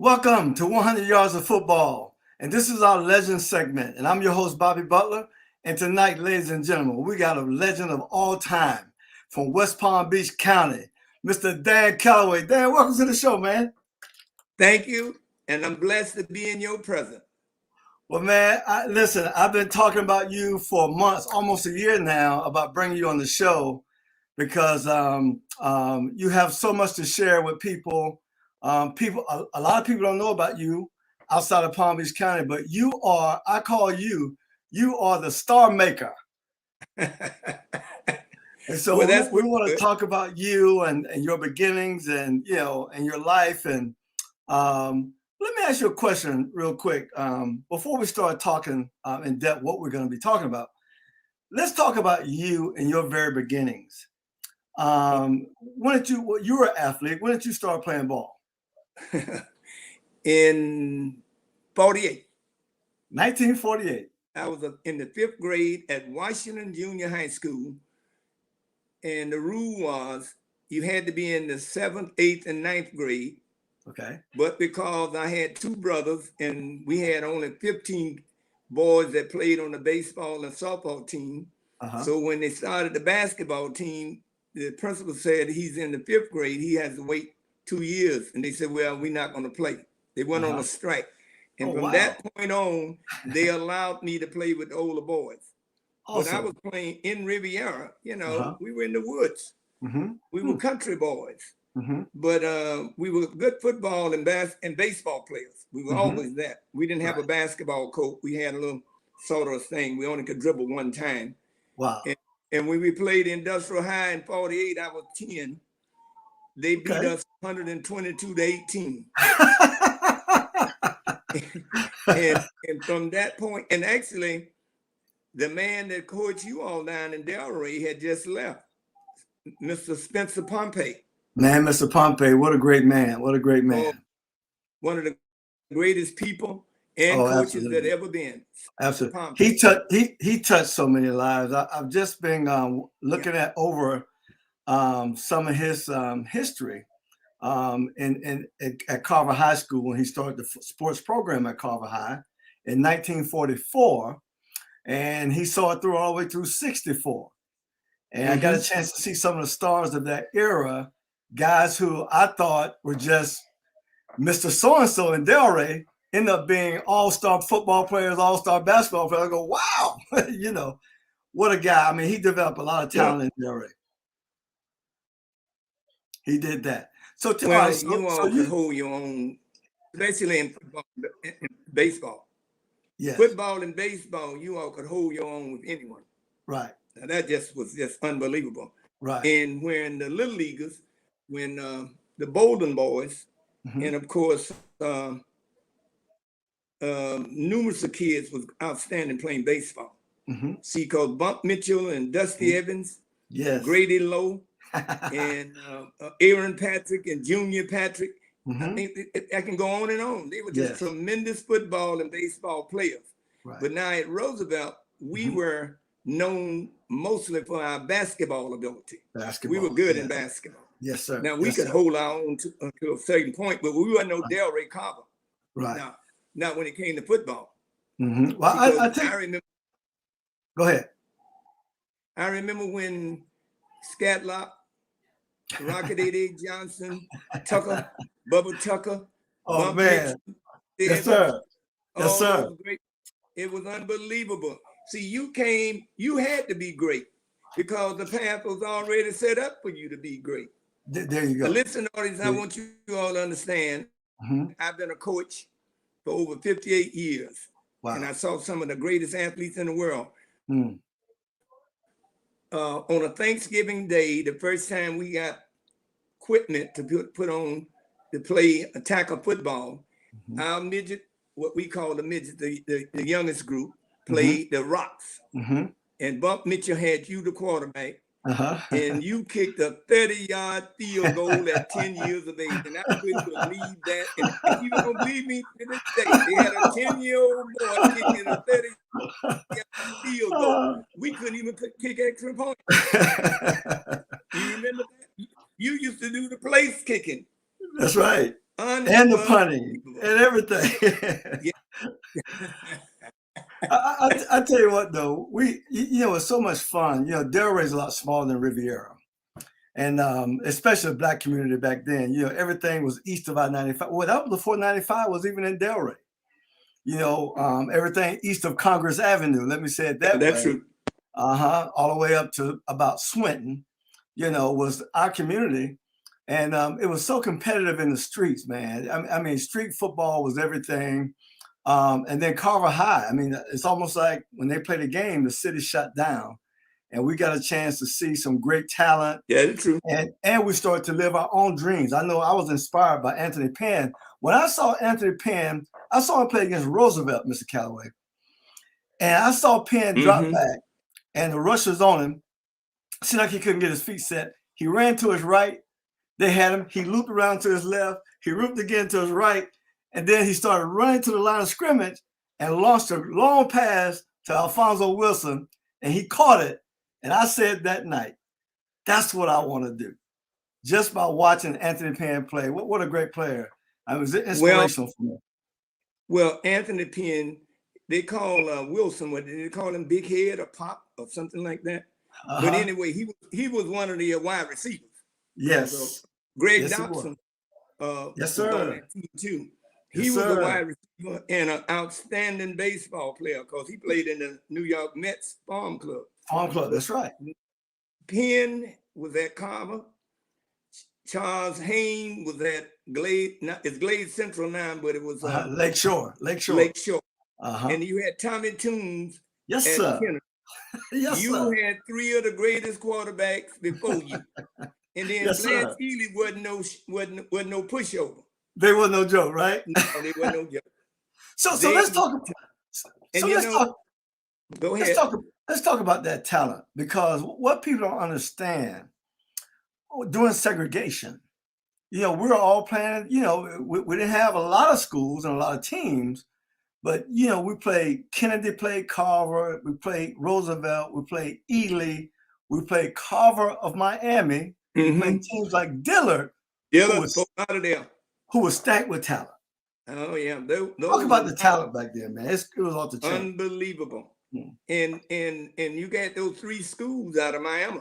Welcome to 100 Yards of Football, and this is our legend segment, and I'm your host, Bobby Butler, and tonight, ladies and gentlemen, we got a legend of all time from West Palm Beach County, Mr. Dan Calloway. Dan, welcome to the show, man. Thank you, and I'm blessed to be in your presence. Well, man, listen, I've been talking about you for months, almost a year now, about bringing you on the show because you have so much to share with people. A lot of people don't know about you outside of Palm Beach County, but I call you the star maker. And so we want to talk about you and your beginnings and your life. And let me ask you a question real quick before we start talking in depth what we're going to be talking about. Let's talk about you and your very beginnings. You were an athlete. When did you start playing ball? In 48. 1948. I was in the 5th grade at Washington Junior High School. And the rule was you had to be in the 7th, 8th, and 9th grade. Okay. But because I had 2 brothers and we had only 15 boys that played on the baseball and softball team. So when they started the basketball team, the principal said he's in the 5th grade. He has to wait 2 years. And they said, well, we're not going to play. They went on a strike. And from that point on, they allowed me to play with the older boys. Awesome. But I was playing in Riviera, we were in the woods. We were country boys. But we were good football and baseball players. We were always that. We didn't have a basketball coach. We had a little sort of thing. We only could dribble one time. Wow. And when we played Industrial High in 48, I was 10. They beat us 122 to 18. and from that point, and actually, the man that coached you all down in Delray had just left, Mr. Spencer Pompey. Man, Mr. Pompey, what a great man. What a great man. One of the greatest people and coaches that ever been. Absolutely. He touched so many lives. I've just been looking at over some of his history at Carver High School when he started the sports program at Carver High in 1944, and he saw it through all the way through 64. And I got a chance to see some of the stars of that era, guys who I thought were just Mr. So-and-so in Delray, end up being all-star football players, all-star basketball players. I go, wow, what a guy. I mean, he developed a lot of talent in Delray. He did that. So, you can hold your own, especially in football and baseball. Yes. Football and baseball, you all could hold your own with anyone. Right. Now, that was just unbelievable. Right. And when the little leaguers, when the Bolden boys, and of course, numerous of kids was outstanding playing baseball. See, called Bump Mitchell and Dusty Evans, Grady Lowe, and Aaron Patrick and Junior Patrick. I mean, I can go on and on. They were just tremendous football and baseball players. Right. But now at Roosevelt, we were known mostly for our basketball ability. We were good in basketball. Yes, sir. Now we could hold our own to a certain point, but we were no Delray Carver. Right. Now, not when it came to football. Well, I remember. Go ahead. I remember when Scatlock, Rocket 88 Johnson, Tucker, Bubba Tucker. Oh, man. Yes, sir. Yes, sir. It was unbelievable. See, you had to be great because the path was already set up for you to be great. There you go. Now, listen, audience, I want you all to understand, I've been a coach for over 58 years. Wow. And I saw some of the greatest athletes in the world. On a Thanksgiving day, the first time we got equipment to put on to play a tackle football, our midget, what we call the midget, the youngest group, played the Rocks. And Bump Mitchell had you the quarterback. And you kicked a 30-yard field goal at 10 years of age. And I couldn't believe that. And if you don't believe me to this day, they had a 10-year-old boy kicking a 30-yard field goal. We couldn't even kick extra points. You remember that? You used to do the place kicking. That's right. And the punting and everything. Yeah. I tell you what, though, it's so much fun. Delray's a lot smaller than Riviera. And especially the Black community back then, everything was east of I-95. Well, that was before 95 was even in Delray. Everything east of Congress Avenue, let me say it that That's way. true. All the way up to about Swinton, was our community. And it was so competitive in the streets, man. I mean, street football was everything. And then Carver High, I mean, it's almost like when they played a game, the city shut down. And we got a chance to see some great talent. Yeah, that's true. And we started to live our own dreams. I know I was inspired by Anthony Penn. When I saw Anthony Penn, I saw him play against Roosevelt, Mr. Calloway. And I saw Penn drop back, and the rush was on him. Seemed like he couldn't get his feet set. He ran to his right. They had him. He looped around to his left. He looped again to his right. And then he started running to the line of scrimmage and launched a long pass to Alfonso Wilson, and he caught it. And I said that night, that's what I want to do. Just by watching Anthony Penn play. What a great player. I was inspirational for me. Well, Anthony Penn, they call Wilson, what did they call him, Big Head or Pop or something like that? But anyway, he was one of the wide receivers. Yes. Greg Dobson yes, was sir. on that team too. He was a wide receiver and an outstanding baseball player because he played in the New York Mets Farm Club. Farm Club, that's right. Penn was at Carver. Charles Hayne was at Glade. It's Glade Central now, but it was Lakeshore. And you had Tommy Toombs. Yes, sir. Kennedy. Yes, you sir. had three of the greatest quarterbacks before you. And then yes, Blanche Ely wasn't no pushover. They were no joke, right? No, they were no joke. So let's talk. Go ahead. Let's talk about that talent, because what people don't understand during segregation, we're all playing. We didn't have a lot of schools and a lot of teams, but we played Kennedy, played Carver, we played Roosevelt, we played Ely, we played Carver of Miami. We played teams like Dillard, who was stacked with talent. Oh yeah, talk about the talent back then, man. It was off the chain. Unbelievable. And you got those three schools out of Miami.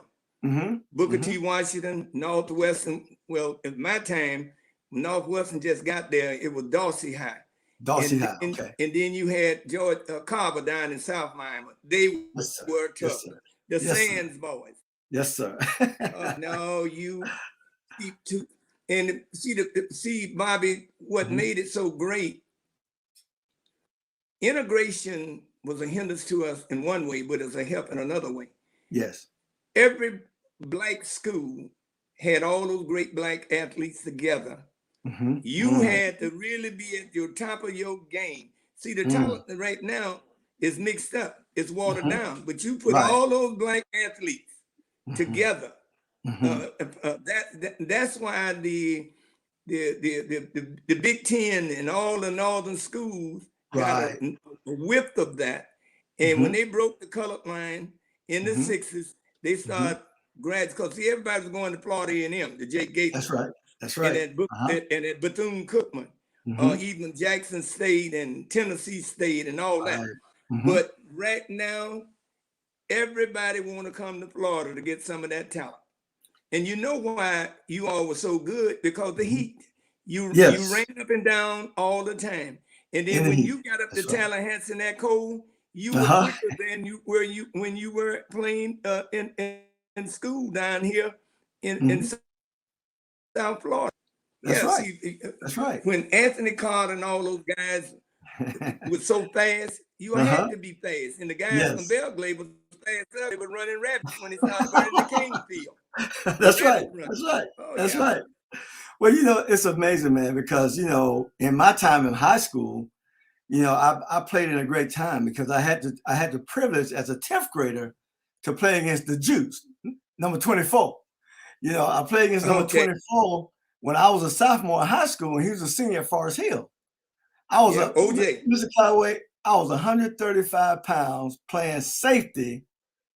Booker T. Washington, Northwestern. Well, at my time, Northwestern just got there. It was Dorsey High. Okay. And then you had George Carver down in South Miami. They were tough. The Sands boys. Yes, sir. No, you and see, Bobby, what made it so great. Integration was a hindrance to us in one way, but it's a help in another way. Yes. Every Black school had all those great Black athletes together. You had to really be at your top of your game. See, the talent right now is mixed up. It's watered down. But you put all those Black athletes together. That's why the Big Ten and all the northern schools got a whiff of that. And when they broke the colored line in the 60s, they started grads, because everybody was going to Florida A&M, the Jake Gates. That's right. And at Bethune-Cookman, even Jackson State and Tennessee State and all that. But right now, everybody want to come to Florida to get some of that talent. And you know why you all were so good? Because the heat. You ran up and down all the time. And then when you got up to Tallahassee in that cold, you were quicker than when you were playing in school down here in South Florida. That's right. When Anthony Carter and all those guys were so fast, you had to be fast. And the guys from Belgrade was fast up. They were running rapids when they started running the cane field. That's right. Well, it's amazing, man, because, in my time in high school, I played in a great time because I had the privilege as a 10th grader to play against the Juice, number 24. I played against number 24 when I was a sophomore in high school, and he was a senior at Forest Hill. I was Mr. Calloway, I was 135 pounds playing safety.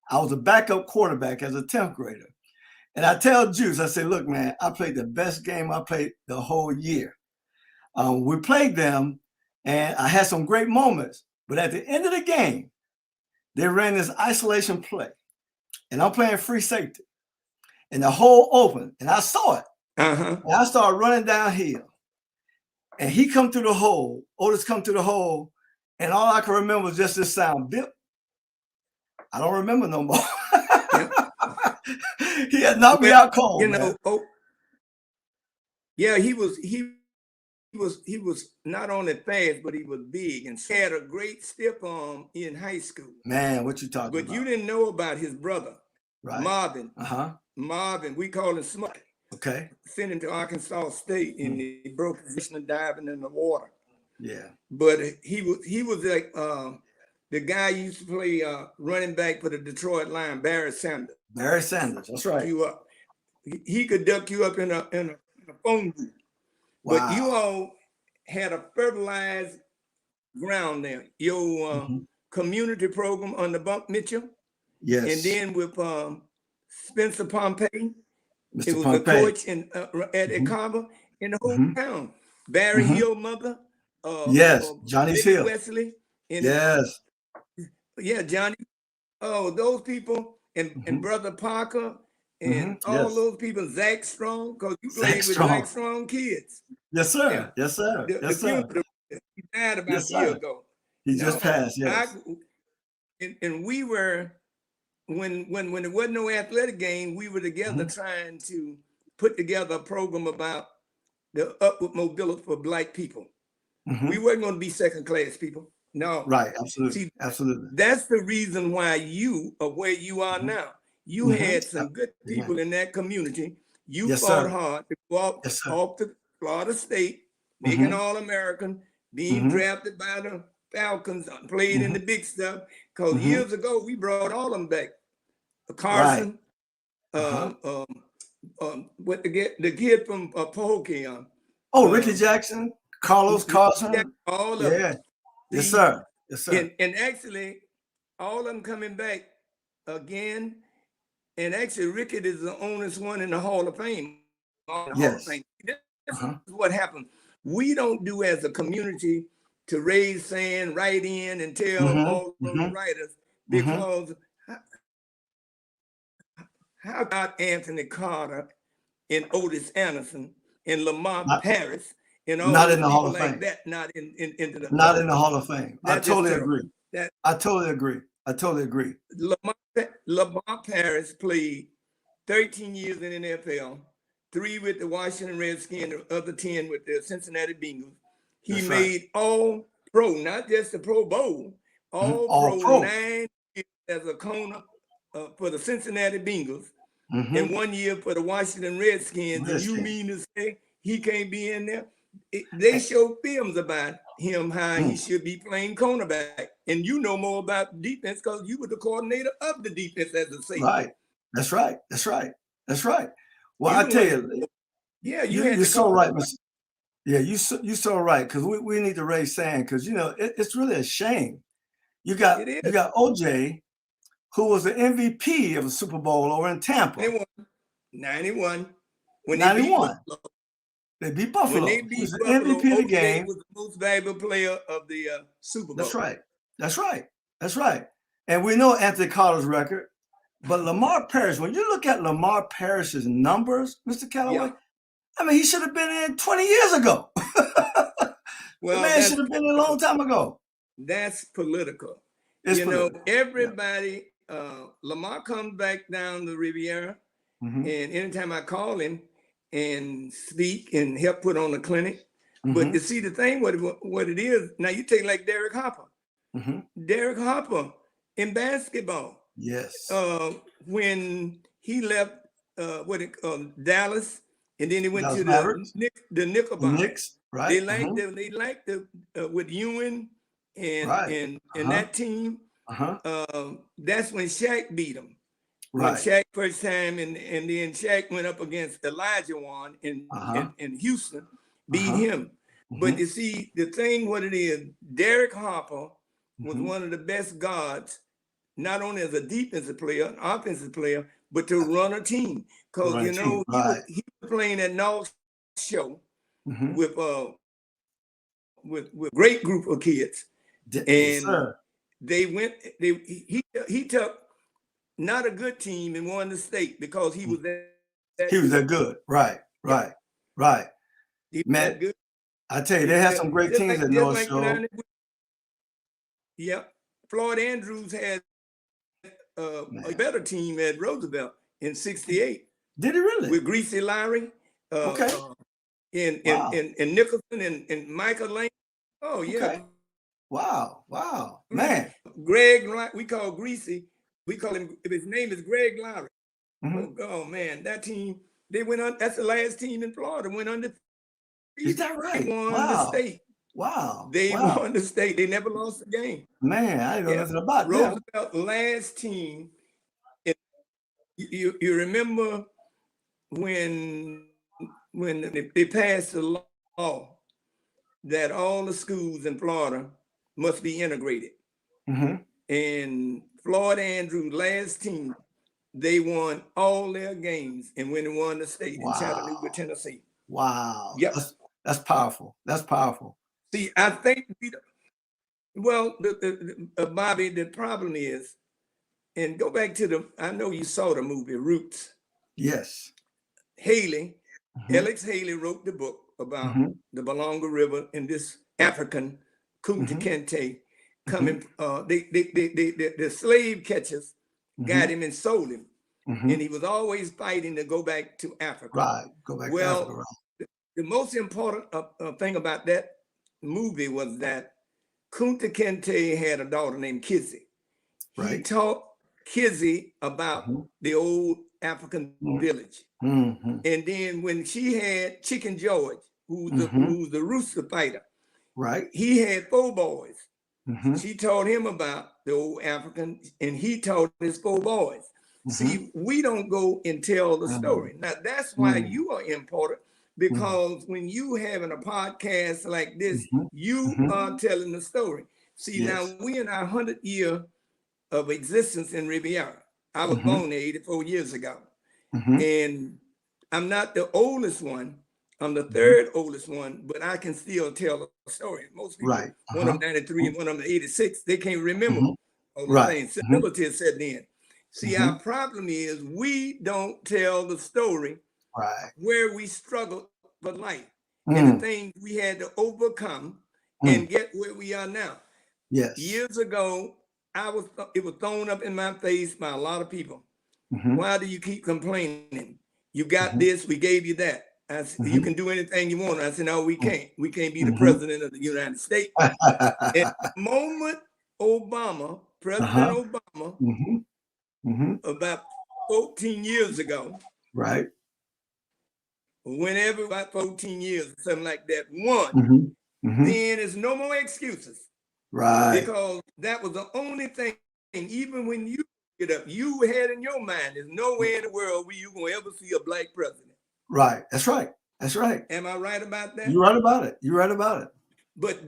I was a backup quarterback as a 10th grader. And I tell Juice, I say, look, man, I played the best game I played the whole year. We played them, and I had some great moments. But at the end of the game, they ran this isolation play, and I'm playing free safety, and the hole opened, and I saw it. And I started running downhill, and he come through the hole. Otis come through the hole, and all I can remember was just this sound, bip. I don't remember no more. He had knocked me out cold. You know, yeah, he was not only fast, but he was big and had a great stiff arm in high school. Man, what you talking about? But you didn't know about his brother, right? Marvin. Marvin, we call him Smut. Okay. Sent him to Arkansas State, and he broke his wrist diving in the water. Yeah. But he was like the guy used to play running back for the Detroit Lions, Barry Sanders. Barry Sanders, that's right. You up. He could duck you up in a phone booth. Wow. But you all had a fertilized ground there. Your community program under Bump Mitchell. Yes. And then with Spencer Pompey. Mr. It was Pompey. the coach at Carver in the whole town. Barry Hill mother. Yes, Johnny's Hill. Wesley. Yes. Yeah, Johnny. Oh, those people and Brother Parker and all those people, Zach Strong, because you played with Zach Strong kids. Yes, sir. Yeah. Yes, sir. Yes, sir. He died about a year ago. He just passed, yes. And we were, when there wasn't no athletic game, we were together trying to put together a program about the upward mobility for Black people. We weren't going to be second class people. No. Right, absolutely. See, absolutely. That's the reason why you are where you are now. You had some good people in that community. You fought hard to go off to Florida State, making All-American, being drafted by the Falcons, played in the big stuff. Because years ago, we brought all of them back. Carson, what the kid from Pahokee. Ricky Jackson, Carlos Carson. All of them. Yes, sir. Yes, sir. And actually, all of them coming back again. And actually, Rickett is the oldest one in the Hall of Fame. Yes. This is what happened. We don't do as a community to raise sand, write in, and tell all those writers, because how about Anthony Carter and Otis Anderson and Lamar Paris and all not in the Hall of Fame? That, not in the Hall of Fame. I totally agree. I totally agree. Lamar Paris played 13 years in the NFL, 3 with the Washington Redskins, the other 10 with the Cincinnati Bengals. He made all pro, not just the Pro Bowl, all pro 9 years as a corner for the Cincinnati Bengals, and 1 year for the Washington Redskins. And you mean to say he can't be in there? They show films about him, how he should be playing cornerback. And you know more about defense because you were the coordinator of the defense as a safety. Right. That's right. Well, I tell you, you're so right, Mr. Yeah, you're so right, because we need to raise sand, because it's really a shame. You got OJ, who was the MVP of the Super Bowl over in Tampa. 91. When 91. They beat Buffalo. When they beat the Buffalo, MVP of the game. Was the most valuable player of the Super Bowl. That's right. And we know Anthony Carter's record, but Lamar Parrish, when you look at Lamar Parrish's numbers, Mr. Calloway, I mean, he should have been in 20 years ago. Well, the man should have been in a long time ago. That's political. It's political. Everybody, Lamar comes back down the Riviera, and anytime I call him and speak and help put on a clinic. But you see, the thing, what it is, now you take like Derek Harper. Derek Harper in basketball. Yes. When he left Dallas, and then he went to the Knickerbockers. Knicks, right? They liked the with Ewing and that team. That's when Shaq beat him. When Shaq first time, and then Shaq went up against Elijah Wan in Houston, beat him. But you see, the thing, what it is, Derek Harper was one of the best guards, not only as a defensive player, an offensive player, but to run a team. Because, he was playing at North Show with with great group of kids, Yes, and sir. they went. He took not a good team and won the state because he was that He was that good. Right, right, right. He was Man, that good. I tell you, they had some great teams at North Shore. Yeah, Floyd Andrews had a better team at Roosevelt in '68. Did he really? With Greasy Lowry, Okay. and Nicholson and Michael Lane. Oh yeah. Okay. Wow. Wow. Man. Greg, we call Greasy. We call him. His name is Greg Lowry. Oh man, that team. They went on. That's the last team in Florida. Went undefeated. Is that right? They won the state. Wow. They won the state. They never lost a game. Man, I didn't know nothing about that. Roosevelt last team. You remember when they passed the law that all the schools in Florida must be integrated. And Floyd Andrews' last team, they won all their games and when they won the state in Chattanooga, Tennessee. Wow. Yep. That's powerful. That's powerful. See, I think, well, Bobby, the problem is, and go back to I know you saw the movie Roots. Yes. Haley, Alex Haley wrote the book about the Balonga River and this African Kunta Kinte coming. The slave catchers got him and sold him, and he was always fighting to go back to Africa. Right, go back to Africa. Right. The most important thing about that movie was that Kunta Kinte had a daughter named Kizzy. Right. He taught Kizzy about the old African village. And then when she had Chicken George, who's the rooster fighter, right? He had 4 boys. She taught him about the old African, and he taught his 4 boys. See, we don't go and tell the story. Now, that's why you are important, because when you having a podcast like this, you are telling the story. See, now we in our 100th year of existence in Riviera. I was born there 84 years ago. And I'm not the oldest one. I'm the 3rd oldest one, but I can still tell a story. Most people, one of them 93 and one of them 86, they can't remember all the things. Senility is set in. See, our problem is we don't tell the story where we struggled for life and the things we had to overcome and get where we are now. Yes. Years ago, it was thrown up in my face by a lot of people. Why do you keep complaining? You got this, we gave you that. I said, you can do anything you want. I said, no, we can't. We can't be the president of the United States. At the moment, President Obama, about 14 years ago, right? Whenever about 14 years, something like that, won, then there's no more excuses. Right. Because that was the only thing, even when you get up, you had in your mind, there's nowhere in the world where you're going to ever see a black president. Right. That's right. That's right. Am I right about that? You're right about it. You're right about it. But,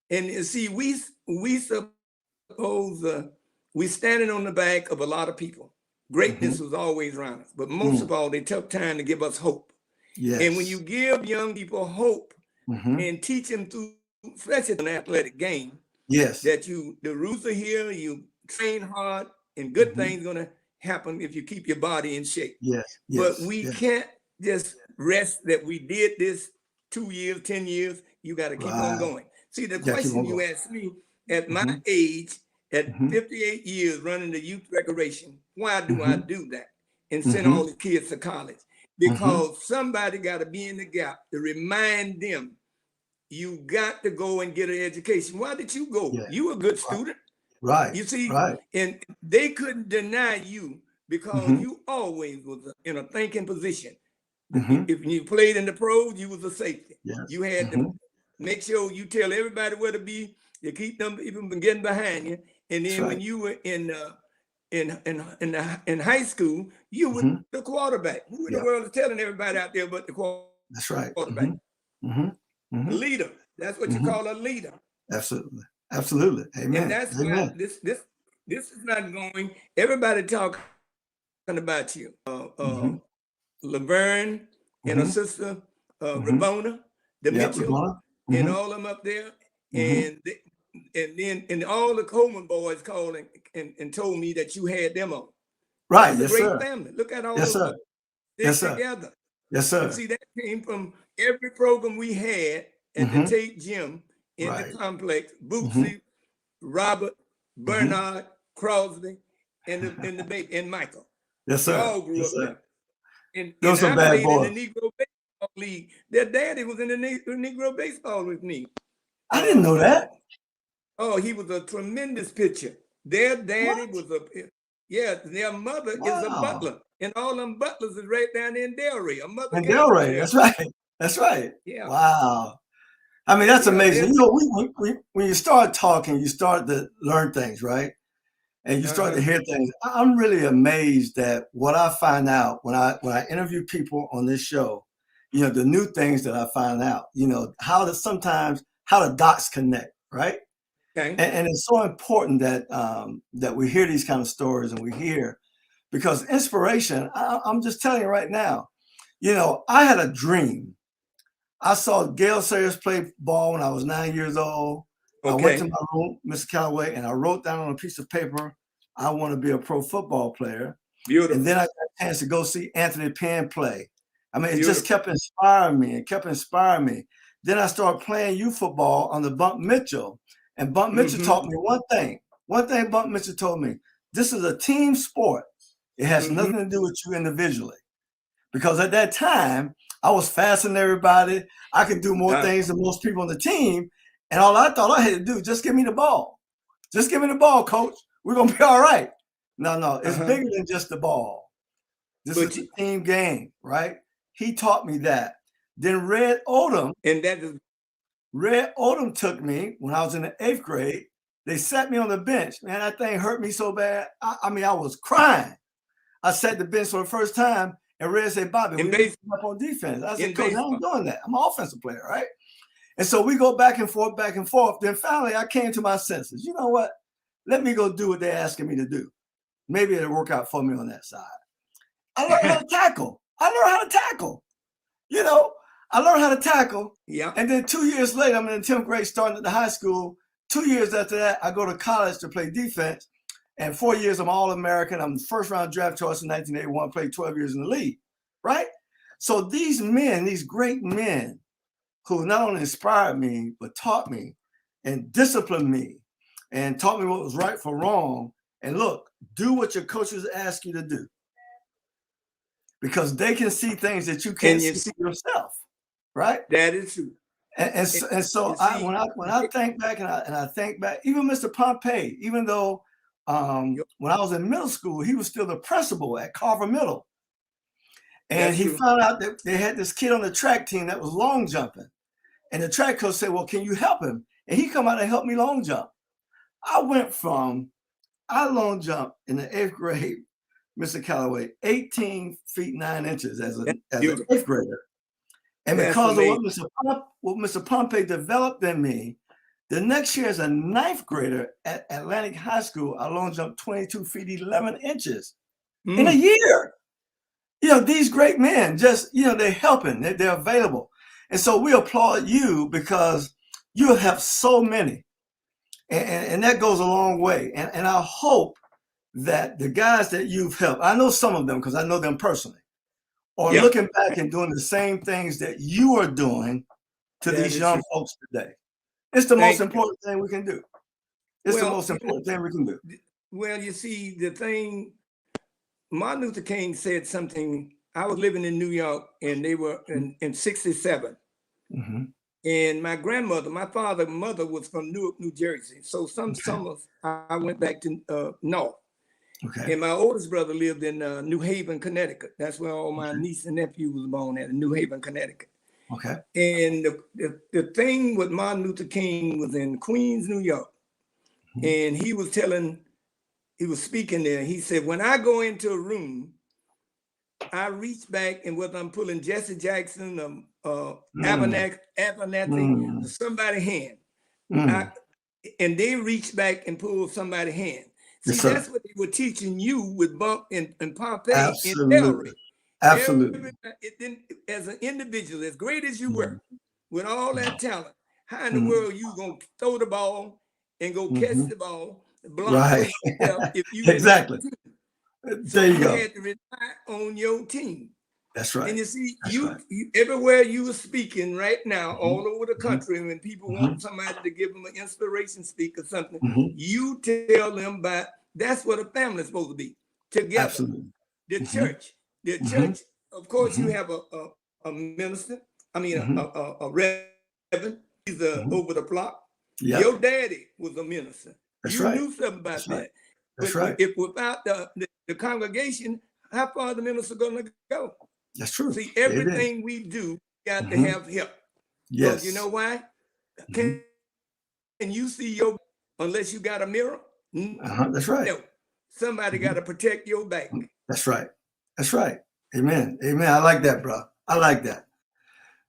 and see, we suppose we're standing on the back of a lot of people. Greatness was always around us. But most of all, they took time to give us hope. Yes. And when you give young people hope and teach them through, especially an athletic game, that the rules are here, you train hard, and good things going to happen if you keep your body in shape. Yes. But we can't just rest that we did this 2 years, 10 years. You got to keep on going. See, the question you asked me at my age, at 58 years running the youth recreation, why do I do that and send all the kids to college? Because somebody got to be in the gap to remind them, you got to go and get an education. Why did you go? You were a good student. Right. You see, and they couldn't deny you because you always was in a thinking position. If you played in the pros, you was a safety. You had to make sure you tell everybody where to be. You keep them even from getting behind you. And then when you were in high school, you were the quarterback. Who in the world is telling everybody out there but the quarterback? That's right. The leader. That's what you call a leader. Absolutely. Absolutely. Amen. And that's why this is not going. Everybody talking about you. Laverne and her sister Ramona, the Mitchell. and all of them up there. And then all the Coleman boys called and told me that you had them on. Right. That's a great family. Look at all those boys together. Yes, sir. And see, that came from every program we had at the Tate Gym in the complex. Bootsy, Robert, Bernard, Crosby, and Michael. Yes, sir. They all grew up there. And those I are bad played boys. in the Negro Baseball League. Their daddy was in the Negro Baseball with me. I didn't know that. Oh, he was a tremendous pitcher. Their daddy was their mother is a Butler. And all them Butlers is right down in Delray. Delray, that's right. That's right. Yeah. Wow. I mean, that's amazing. You know, when you start talking, you start to learn things, right? And you start to hear things. I'm really amazed at what I find out when I interview people on this show. You know, the new things that I find out. You know, how the dots connect, right? Okay. And it's so important that that we hear these kind of stories, and we hear, because inspiration. I'm just telling you right now. You know, I had a dream. I saw Gail Sayers play ball when I was 9 years old. I went to my room, Mr. Calloway, and I wrote down on a piece of paper, I want to be a pro football player. Beautiful. And then I got a chance to go see Anthony Penn play. I mean, it just kept inspiring me. It kept inspiring me. Then I started playing youth football under Bump Mitchell. And Bump Mitchell taught me one thing. One thing Bump Mitchell told me, this is a team sport. It has nothing to do with you individually. Because at that time, I was faster than everybody. I could do more things than most people on the team. And all I thought I had to do, just give me the ball. Just give me the ball, coach. We're going to be all right. No, it's bigger than just the ball. This is a team game, right? He taught me that. Then Red Odom took me when I was in the 8th grade. They sat me on the bench. Man, that thing hurt me so bad. I mean, I was crying. I sat the bench for the first time, and Red said, Bobby, we need to come up on defense. I said, Coach, I'm doing that. I'm an offensive player, right? And so we go back and forth, back and forth. Then finally, I came to my senses. You know what? Let me go do what they're asking me to do. Maybe it'll work out for me on that side. I learned how to tackle. You know, I learned how to tackle. Yeah. And then 2 years later, I'm in the 10th grade, starting at the high school. 2 years after that, I go to college to play defense. And 4 years, I'm All-American. I'm the first round draft choice in 1981, played 12 years in the league, right? So these men, these great men who not only inspired me, but taught me and disciplined me and taught me what was right for wrong. And look, do what your coaches ask you to do, because they can see things that you can't see yourself, right? That is true. And so when I think back and I think back, even Mr. Pompey, even though when I was in middle school, he was still the principal at Carver Middle. And he found out that they had this kid on the track team that was long jumping. And the track coach said, well, can you help him? And he come out and help me long jump. I long jumped in the 8th grade, Mr. Calloway, 18 feet 9 inches as an 8th grader. And because of what Mr. Pompey developed in me, the next year as a 9th grader at Atlantic High School, I long jumped 22 feet 11 inches in a year. You know, these great men just, you know, they're helping, they're available. And so we applaud you because you have helped so many. And that goes a long way. And I hope that the guys that you've helped, I know some of them because I know them personally, are looking back and doing the same things that you are doing to these young folks today. It's the most important thing we can do. It's the most important thing we can do. Well, you see, the thing, Martin Luther King said something. I was living in New York, and they were in 67. And my grandmother, my father's mother was from Newark, New Jersey. So some summers I went back to North. And my oldest brother lived in New Haven, Connecticut. That's where all my niece and nephew was born at, in New Haven, Connecticut. And the thing with Martin Luther King was in Queens, New York. And he was speaking there. He said, when I go into a room, I reach back, and whether I'm pulling Jesse Jackson or Abernathy, somebody's hand. And they reach back and pull somebody's hand. See, that's what they were teaching you with Bump and Pompey and Delray. Absolutely. As an individual, as great as you were, with all that talent, How in the world you gonna throw the ball and go catch the ball, block for Right. yourself if you in the Exactly. team? So There you you go. had to rely on your team. That's right. And you see, That's you, right. you everywhere you are speaking right now, all over the country, when people want somebody to give them an inspiration speak or something, you tell them about that's what a family is supposed to be, together. Absolutely. The church, of course, you have a minister, I mean, a reverend, he's over the block. Yep. Your daddy was a minister. That's You right. knew something about That's that. right. That's But right. if without the congregation, how far the minister going to go? That's true. See, everything we do got to have help. Yes. You know why? Can you see your unless you got a mirror? That's right. No. Somebody got to protect your back. That's right. That's right. Amen. Amen. I like that, bro. I like that.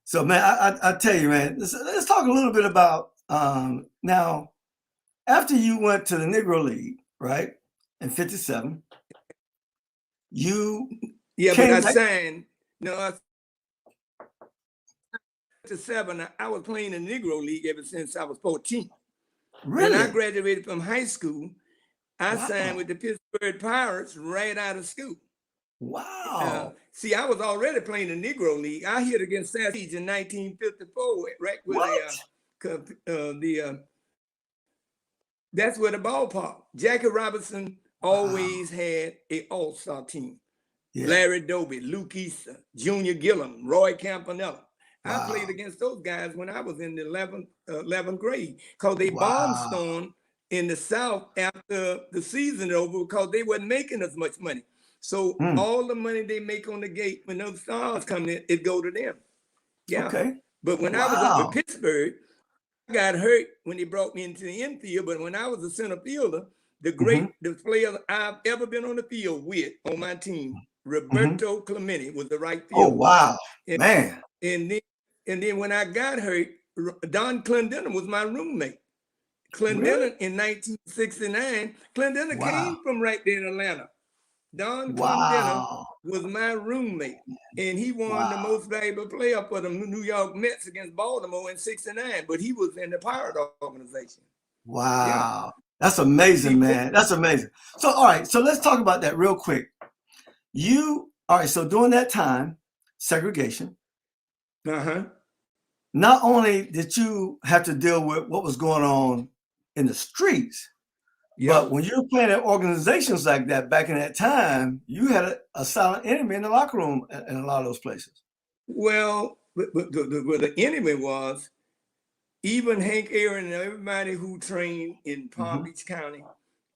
So, man, I tell you, man, let's talk a little bit about now. After you went to the Negro League, right, in '57, you but came I back. signed. No, '57. I was playing in the Negro League ever since I was 14. Really? When I graduated from high school, I Wow. signed with the Pittsburgh Pirates right out of school. Wow. See, I was already playing the Negro League. I hit against South Siege in 1954, right where that's where the ballpark. Jackie Robinson always had an all-star team. Yeah. Larry Doby, Luke Easter, Junior Gillum, Roy Campanella. Wow. I played against those guys when I was in the 11th grade because they barnstormed in the South after the season over because they wasn't making as much money. So all the money they make on the gate when those stars come in, it go to them. Yeah. Okay. But when I was up with Pittsburgh, I got hurt when they brought me into the infield. But when I was a center fielder, the player I've ever been on the field with on my team, Roberto Clemente, was the right fielder. Oh, wow. Man. And then when I got hurt, Don Clendenin was my roommate. Clendenin in 1969, Clendenin came from right there in Atlanta. Don Clendenin was my roommate, and he won the most valuable player for the New York Mets against Baltimore in '69, but he was in the Pirate organization. Wow. Yeah. That's amazing, man. That's amazing. So, all right, so let's talk about that real quick. So during that time, segregation, not only did you have to deal with what was going on in the streets, but when you were playing at organizations like that back in that time, you had a silent enemy in the locker room in a lot of those places. Well, the enemy was even Hank Aaron and everybody who trained in Palm Beach County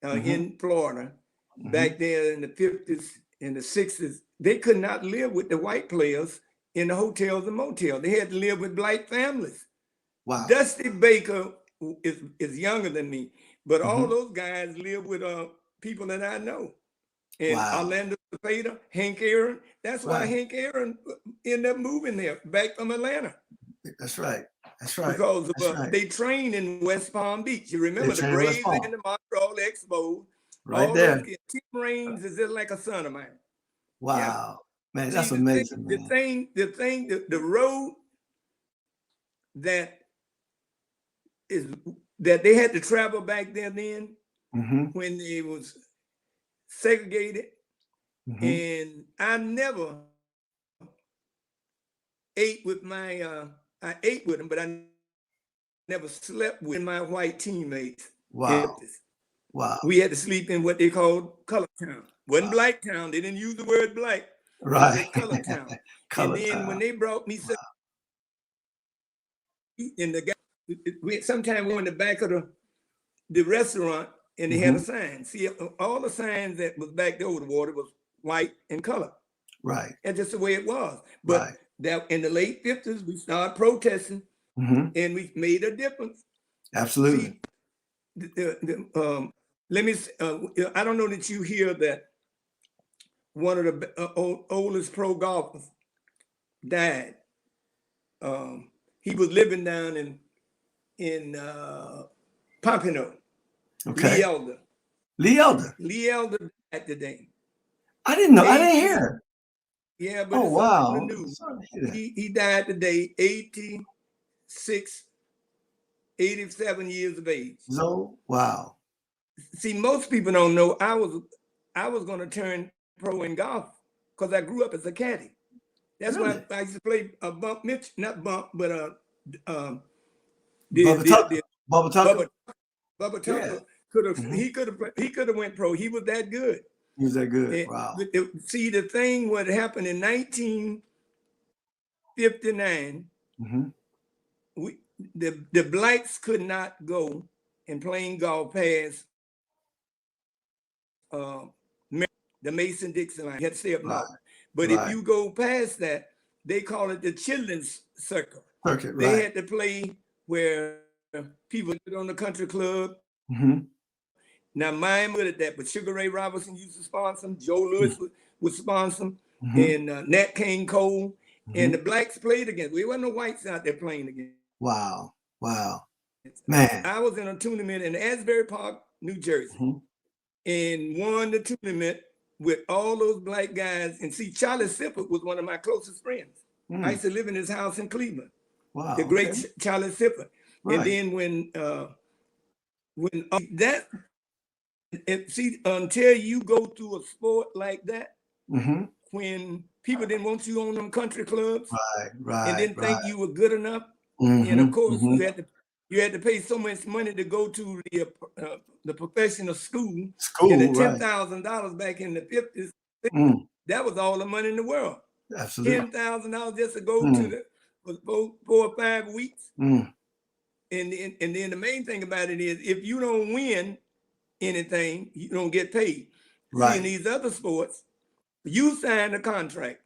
in Florida back there in the 50s and the 60s, they could not live with the white players in the hotels and motels. They had to live with black families. Wow. Dusty Baker is younger than me, but all those guys live with people that I know. And Orlando Cepeda, Hank Aaron. That's why Hank Aaron ended up moving there back from Atlanta. That's right. That's right. Because they trained in West Palm Beach. You remember the Braves and the Montreal Expos. Right there. Tim Raines is just like a son of mine. Wow. Yeah. Man, that's amazing. The road that they had to travel back there then when it was segregated. And I never ate with I ate with them, but I never slept with my white teammates. Wow. Wow. We had to sleep in what they called color town. Wasn't black town. They didn't use the word black. Right. Color town. And then when they brought me in the guy, sometimes we went in the back of the restaurant and they had a sign. See, all the signs that was back there over the water was white and color. Right. That's just the way it was. But that in the late 50s, we started protesting and we made a difference. Absolutely. See, let me, I don't know that you hear that one of the oldest pro golfers died. He was living down in Pompano. Okay. Lee Elder died today. I didn't know. I didn't hear. Yeah, but oh wow, he died today, 86 87 years of age. So, wow. See, most people don't know I was going to turn pro in golf because I grew up as a caddy. That's Really? why I used to play a bump Mitch, not bump, but Bubba Tucker. Bubba Tucker. Bubba Yeah. Tucker could have he could have went pro. He was that good. He was that good. And Wow. see, the thing what happened in 1959, the blacks could not go and playing golf past the Mason-Dixon line. You had to stay up north. But if you go past that, they call it the children's circle. They had to play where people on the country club. Now, mine was at that, but Sugar Ray Robinson used to sponsor them. Joe Louis would sponsor them, and Nat King Cole. And the blacks played against. There wasn't no whites out there playing against. Wow. Wow. Man. I was in a tournament in Asbury Park, New Jersey, and won the tournament with all those black guys. And see, Charlie Sippert was one of my closest friends. I used to live in his house in Cleveland. Wow. The great Charlie Sippert. And then when that, see, until you go through a sport like that, when people didn't want you on them country clubs, and didn't think you were good enough, and of course you had to pay so much money to go to the professional school, get the $10,000 back in the 50s. That was all the money in the world. Absolutely. $10,000 just to go to for 4 or 5 weeks. And then the main thing about it is, if you don't win anything, you don't get paid. See, in these other sports, you sign a contract.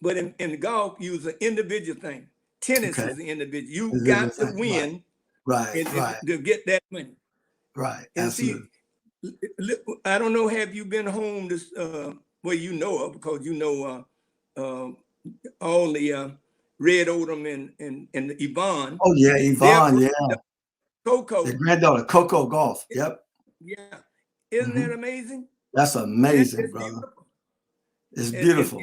But in golf, you use an individual thing. Tennis is an individual. You got to win to get that money. And Absolutely. see, I don't know, have you been home this well, you know of, because you know all the Red Odom and Yvonne. Oh yeah, Yvonne, Coco. The granddaughter, Coco Golf. Yep. Yeah. Isn't that amazing? That's amazing, brother. It's beautiful.